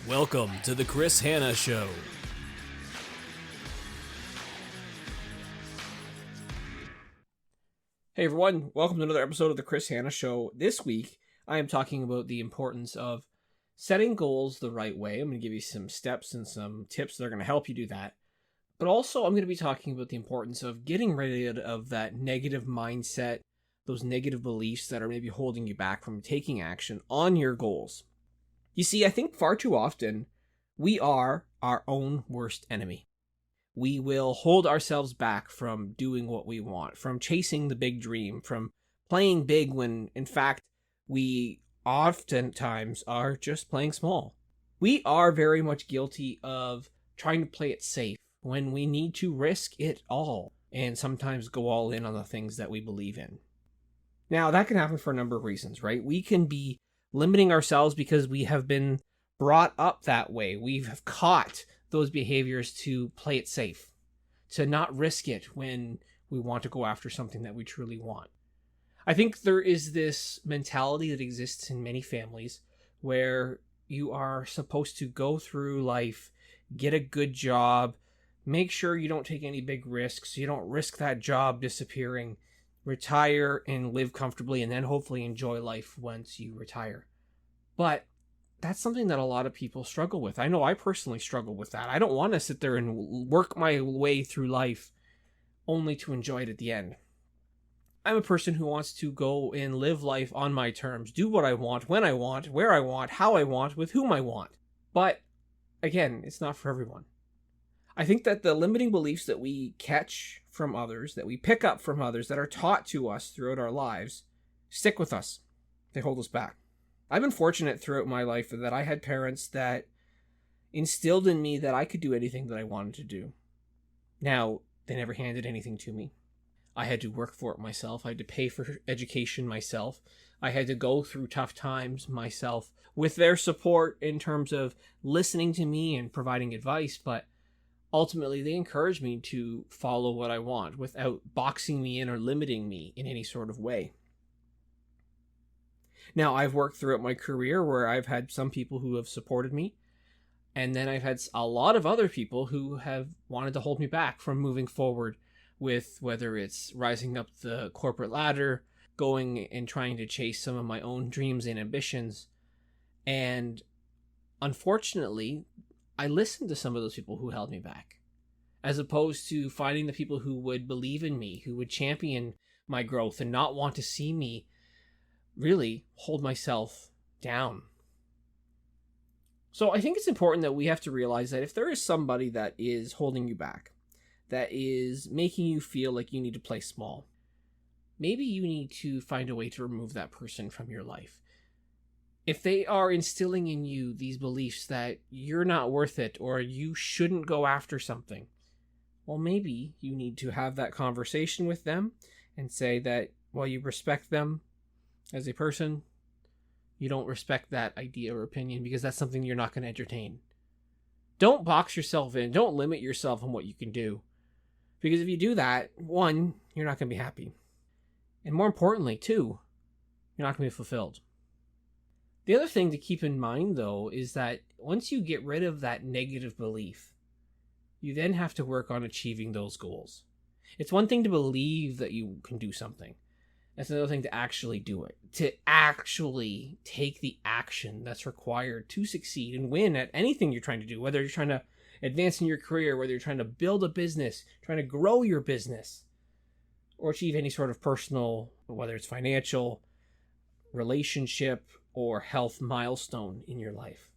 Welcome to the Chris Hanna Show. Hey everyone, welcome to another episode of the Chris Hanna Show. This week, I am talking about the importance of setting goals the right way. I'm going to give you some steps and some tips that are going to help you do that. But also, I'm going to be talking about the importance of getting rid of that negative mindset, those negative beliefs that are maybe holding you back from taking action on your goals. You see, I think far too often, we are our own worst enemy. We will hold ourselves back from doing what we want, from chasing the big dream, from playing big when, in fact, we oftentimes are just playing small. We are very much guilty of trying to play it safe when we need to risk it all and sometimes go all in on the things that we believe in. Now, that can happen for a number of reasons, right? We can be limiting ourselves because we have been brought up that way. We've caught those behaviors to play it safe, to not risk it when we want to go after something that we truly want. I think there is this mentality that exists in many families where you are supposed to go through life, get a good job, make sure you don't take any big risks, you don't risk that job disappearing, retire and live comfortably, and then hopefully enjoy life once you retire. But that's something that a lot of people struggle with. I know I personally struggle with that. I don't want to sit there and work my way through life only to enjoy it at the end. I'm a person who wants to go and live life on my terms, do what I want, when I want, where I want, how I want, with whom I want. But again, it's not for everyone. I think that the limiting beliefs that we catch from others, that we pick up from others, that are taught to us throughout our lives, stick with us. They hold us back. I've been fortunate throughout my life that I had parents that instilled in me that I could do anything that I wanted to do. Now, they never handed anything to me. I had to work for it myself. I had to pay for education myself. I had to go through tough times myself with their support in terms of listening to me and providing advice, but ultimately they encouraged me to follow what I want without boxing me in or limiting me in any sort of way. Now, I've worked throughout my career where I've had some people who have supported me, and then I've had a lot of other people who have wanted to hold me back from moving forward with whether it's rising up the corporate ladder, going and trying to chase some of my own dreams and ambitions. And unfortunately, I listened to some of those people who held me back, as opposed to finding the people who would believe in me, who would champion my growth and not want to see me really hold myself down. So I think it's important that we have to realize that if there is somebody that is holding you back, that is making you feel like you need to play small, maybe you need to find a way to remove that person from your life. If they are instilling in you these beliefs that you're not worth it or you shouldn't go after something, well, maybe you need to have that conversation with them and say that while you respect them as a person, you don't respect that idea or opinion because that's something you're not going to entertain. Don't box yourself in. Don't limit yourself on what you can do. Because if you do that, one, you're not going to be happy. And more importantly, two, you're not going to be fulfilled. The other thing to keep in mind, though, is that once you get rid of that negative belief, you then have to work on achieving those goals. It's one thing to believe that you can do something. That's another thing to actually do it, to actually take the action that's required to succeed and win at anything you're trying to do, whether you're trying to advance in your career, whether you're trying to build a business, trying to grow your business, or achieve any sort of personal, whether it's financial, relationship, or health milestone in your life.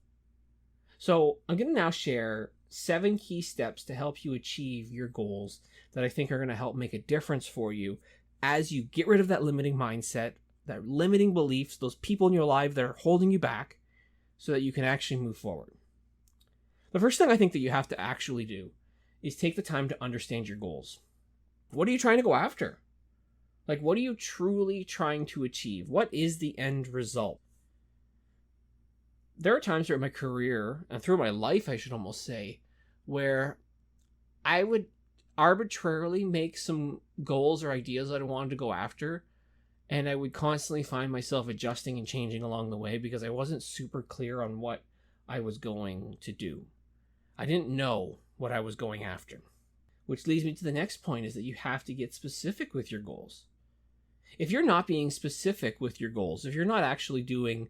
So I'm going to now share 7 key steps to help you achieve your goals that I think are going to help make a difference for you as you get rid of that limiting mindset, that limiting beliefs, those people in your life that are holding you back, so that you can actually move forward. The first thing I think that you have to actually do is take the time to understand your goals. What are you trying to go after? Like, what are you truly trying to achieve? What is the end result? There are times throughout my career, and through my life, I should almost say, where I would arbitrarily make some goals or ideas that I wanted to go after, and I would constantly find myself adjusting and changing along the way because I wasn't super clear on what I was going to do. I didn't know what I was going after. Which leads me to the next point, is that you have to get specific with your goals. If you're not being specific with your goals, if you're not actually doing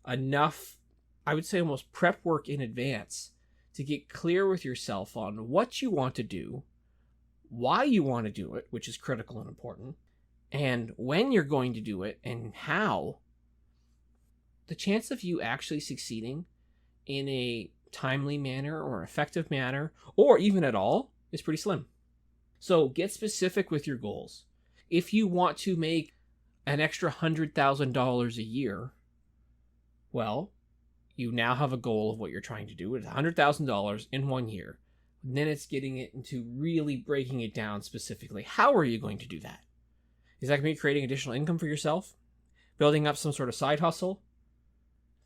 enough, I would say almost prep work in advance to get clear with yourself on what you want to do, why you want to do it, which is critical and important, and when you're going to do it and how, the chance of you actually succeeding in a timely manner or effective manner, or even at all, is pretty slim. So get specific with your goals. If you want to make an extra $100,000 a year, well, you now have a goal of what you're trying to do. It's $100,000 in 1 year. And then it's getting it into really breaking it down specifically. How are you going to do that? Is that going to be creating additional income for yourself? Building up some sort of side hustle?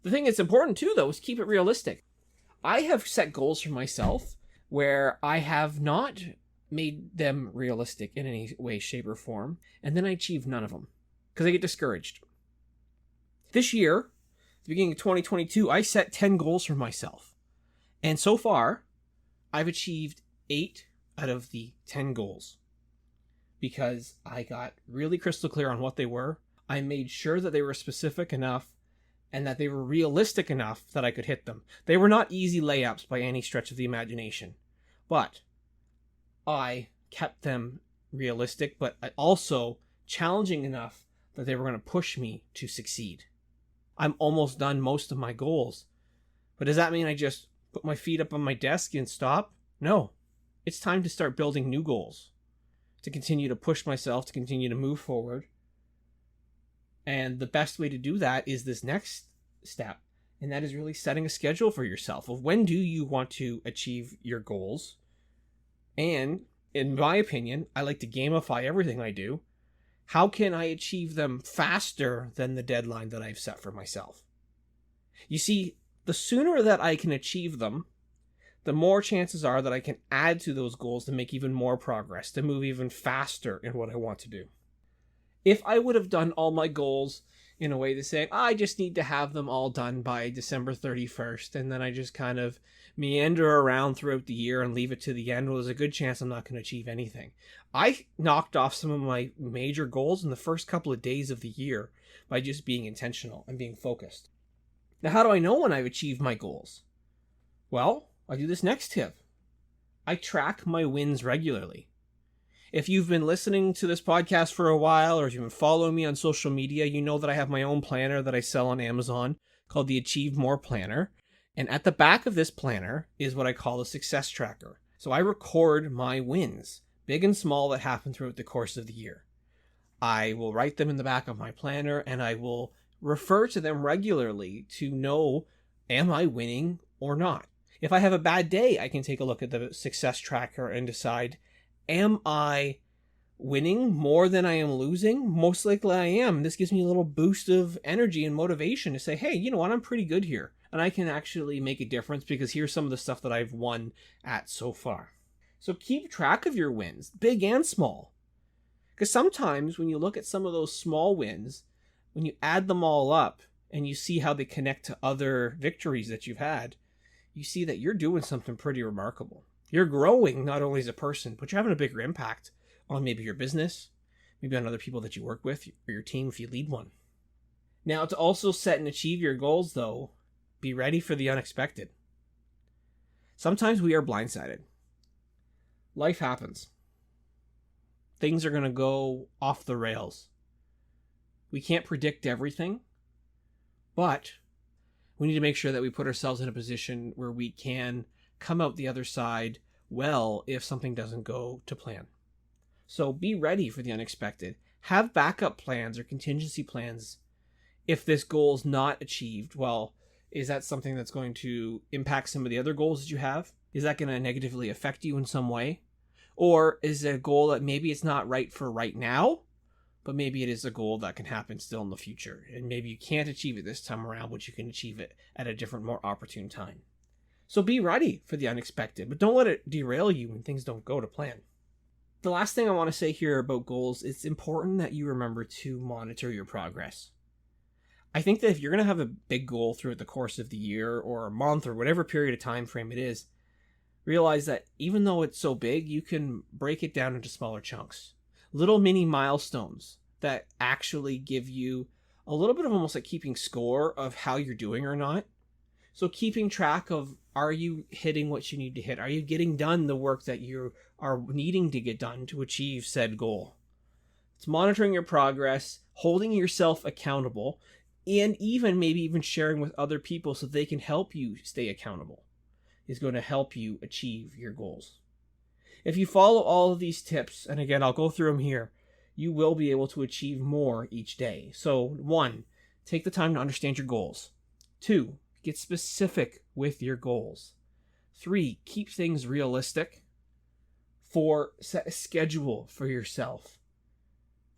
The thing that's important too, though, is keep it realistic. I have set goals for myself where I have not made them realistic in any way, shape, or form, and then I achieve none of them because I get discouraged. This year, at the beginning of 2022, I set 10 goals for myself. And so far, I've achieved 8 out of the 10 goals because I got really crystal clear on what they were. I made sure that they were specific enough and that they were realistic enough that I could hit them. They were not easy layups by any stretch of the imagination, but I kept them realistic, but also challenging enough that they were going to push me to succeed. I'm almost done most of my goals, but does that mean I just put my feet up on my desk and stop? No, it's time to start building new goals, to continue to push myself, to continue to move forward. And the best way to do that is this next step, and that is really setting a schedule for yourself of when do you want to achieve your goals. And in my opinion, I like to gamify everything I do. How can I achieve them faster than the deadline that I've set for myself? You see, the sooner that I can achieve them, the more chances are that I can add to those goals to make even more progress, to move even faster in what I want to do. If I would have done all my goals in a way to say, I just need to have them all done by December 31st, and then I just kind of meander around throughout the year and leave it to the end, well, there's a good chance I'm not going to achieve anything. I knocked off some of my major goals in the first couple of days of the year by just being intentional and being focused. Now, how do I know when I've achieved my goals? Well, I do this next tip. I track my wins regularly. If you've been listening to this podcast for a while, or if you've been following me on social media, you know that I have my own planner that I sell on Amazon called the Achieve More Planner. And at the back of this planner is what I call a success tracker. So I record my wins, big and small, that happen throughout the course of the year. I will write them in the back of my planner, and I will refer to them regularly to know, am I winning or not? If I have a bad day, I can take a look at the success tracker and decide, am I winning more than I am losing? Most likely I am. This gives me a little boost of energy and motivation to say, hey, you know what? I'm pretty good here. And I can actually make a difference because here's some of the stuff that I've won at so far. So keep track of your wins, big and small. Because sometimes when you look at some of those small wins, when you add them all up and you see how they connect to other victories that you've had, you see that you're doing something pretty remarkable. You're growing not only as a person, but you're having a bigger impact on maybe your business, maybe on other people that you work with, or your team if you lead one. Now, to also set and achieve your goals, though, be ready for the unexpected. Sometimes we are blindsided. Life happens. Things are going to go off the rails. We can't predict everything, but we need to make sure that we put ourselves in a position where we can come out the other side well if something doesn't go to plan. So be ready for the unexpected. Have backup plans or contingency plans. If this goal is not achieved, well, is that something that's going to impact some of the other goals that you have? Is that going to negatively affect you in some way? Or is it a goal that maybe it's not right for right now, but maybe it is a goal that can happen still in the future, and maybe you can't achieve it this time around, but you can achieve it at a different, more opportune time. So be ready for the unexpected, but don't let it derail you when things don't go to plan. The last thing I want to say here about goals, it's important that you remember to monitor your progress. I think that if you're going to have a big goal throughout the course of the year or a month or whatever period of time frame it is, realize that even though it's so big, you can break it down into smaller chunks. Little mini milestones that actually give you a little bit of almost like keeping score of how you're doing or not. So keeping track of, are you hitting what you need to hit? Are you getting done the work that you are needing to get done to achieve said goal? It's monitoring your progress, holding yourself accountable, and maybe even sharing with other people so they can help you stay accountable is going to help you achieve your goals. If you follow all of these tips, and again, I'll go through them here, you will be able to achieve more each day. So 1, take the time to understand your goals. 2, get specific with your goals. 3, keep things realistic. 4, set a schedule for yourself.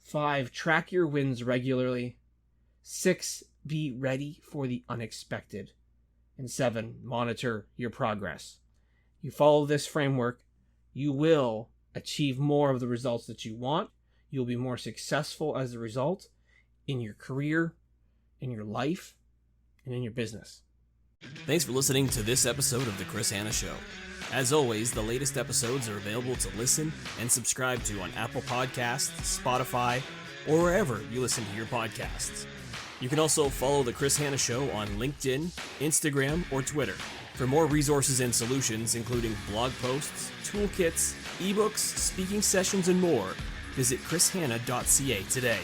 5, track your wins regularly. 6, be ready for the unexpected. And 7, monitor your progress. You follow this framework, you will achieve more of the results that you want. You'll be more successful as a result in your career, in your life, and in your business. Thanks for listening to this episode of The Chris Hanna Show. As always, the latest episodes are available to listen and subscribe to on Apple Podcasts, Spotify, or wherever you listen to your podcasts. You can also follow The Chris Hanna Show on LinkedIn, Instagram, or Twitter. For more resources and solutions, including blog posts, toolkits, ebooks, speaking sessions, and more, visit chrishanna.ca today.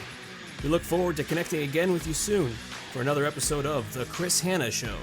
We look forward to connecting again with you soon for another episode of The Chris Hanna Show.